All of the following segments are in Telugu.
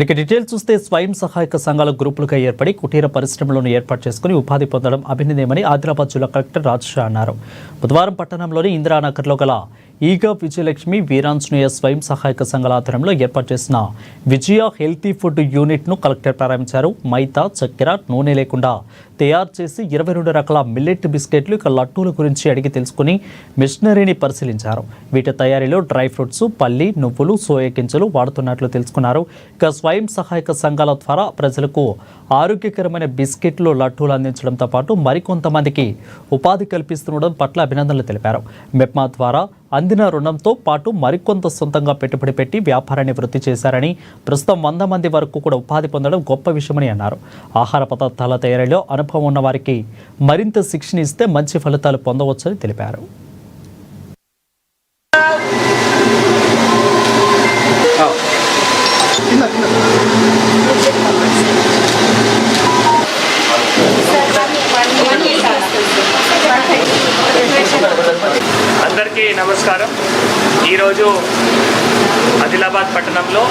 ఇక డీటెయిల్స్ చూస్తే స్వయం సహాయక సంఘాల గ్రూపులుగా ఏర్పడి కుటీర పరిశ్రమలను ఏర్పాటు చేసుకుని ఉపాధి పొందడం అభినందనీయమని ఆదిలాబాద్ జిల్లా కలెక్టర్ రాజశా అన్నారు. బుధవారం పట్టణంలోని ఇందిరానగర్లో గల ఈగా విజయలక్ష్మి వీరాంజనేయ స్వయం సహాయక సంఘాల ఆధ్వర్యంలో ఏర్పాటు చేసిన విజయ హెల్తీ ఫుడ్ యూనిట్ను కలెక్టర్ ప్రారంభించారు. మైదా, చక్కెర, నూనె లేకుండా తయారు చేసి 22 రకాల మిల్లెట్ బిస్కెట్లు, ఇక లడ్డూల గురించి అడిగి తెలుసుకుని మిషనరీని పరిశీలించారు. వీటి తయారీలో డ్రై ఫ్రూట్స్, పల్లి, నువ్వులు, సోయా గింజలు వాడుతున్నట్లు తెలుసుకున్నారు. ఇక స్వయం సహాయక సంఘాల ద్వారా ప్రజలకు ఆరోగ్యకరమైన బిస్కెట్లు, లడ్డూలు అందించడంతో పాటు మరికొంతమందికి ఉపాధి కల్పిస్తుండడం పట్ల అభినందనలు తెలిపారు. మెప్మా ద్వారా అందిన రుణంతో పాటు మరికొంత సొంతంగా పెట్టుబడి పెట్టి వ్యాపారాన్ని వృద్ధి చేశారని, ప్రస్తుతం 100 మంది వరకు కూడా ఉపాధి పొందడం గొప్ప విషయమని అన్నారు. ఆహార పదార్థాల తయారీలో అనుభవం ఉన్న వారికి మరింత శిక్షణ ఇస్తే మంచి ఫలితాలు పొందవచ్చని తెలిపారు. అందరికీ నమస్కారం. ఈరోజు ఆదిలాబాద్ పట్టణంలో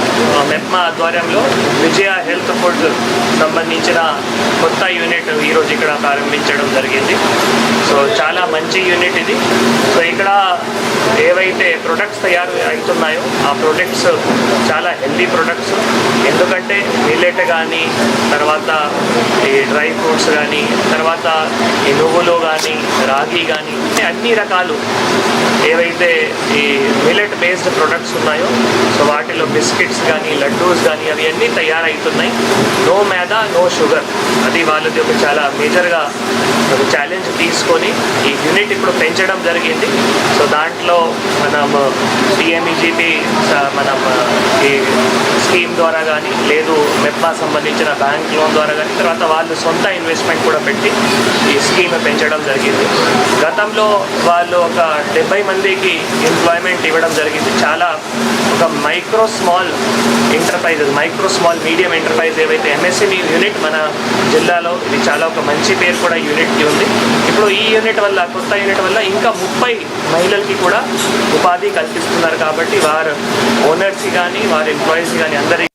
మెప్మా ఆధ్వర్యంలో విజయ హెల్త్ ఫుడ్ సంబంధించిన కొత్త యూనిట్ ఈరోజు ఇక్కడ ప్రారంభించడం జరిగింది. సో చాలా మంచి యూనిట్ ఇది. సో ఇక్కడ ఏవైతే ప్రొడక్ట్స్ తయారు అవుతున్నాయో ఆ ప్రొడక్ట్స్ చాలా హెల్దీ ప్రొడక్ట్స్. ఎందుకంటే మిల్లెట్ కానీ, తర్వాత ఈ డ్రై ఫ్రూట్స్ కానీ, తర్వాత ఈ నువ్వులు కానీ, రాగి కానీ, అన్ని రకాలు ఏవైతే ఈ మిల్లెట్ బేస్డ్ ప్రొడక్ట్స్ ఉన్నాయో సో వాటిలో బిస్కెట్స్ కానీ, లడ్డూస్ కానీ అవి అన్నీ తయారవుతున్నాయి. నో మైదా, నో షుగర్. అది వాళ్ళది ఒక చాలా మేజర్గా ఒక ఛాలెంజ్ తీసుకొని ఈ యూనిట్ ఇప్పుడు పెంచడం జరిగింది. సో దాంట్లో మనం డిఎంఈజీపీ మనం ఈ స్కీమ్ ద్వారా కానీ, లేదు మెప్మా సంబంధించిన బ్యాంక్ లోన్ ద్వారా కానీ, తర్వాత వాళ్ళు సొంత ఇన్వెస్ట్మెంట్ కూడా పెట్టి ఈ స్కీమ్ పెంచడం జరిగింది. గతంలో వాళ్ళు ఒక 70 మందికి ఎంప్లాయ్మెంట్ ఇవ్వడం జరిగింది. చాలా ఒక micro small enterprises, micro small medium enterprise ఏవైతే ఎంఎస్ఎంఈ యూనిట్ మన జిల్లాలో ఇది చాలా ఒక మంచి పేరు కూడా యూనిట్కి ఉంది. ఇప్పుడు ఈ యూనిట్ వల్ల, కొత్త యూనిట్ వల్ల ఇంకా 30 మహిళలకి కూడా ఉపాధి కల్పిస్తున్నారు. కాబట్టి వారు ఓనర్స్కి కానీ, వారి ఎంప్లాయీస్కి కానీ అందరికీ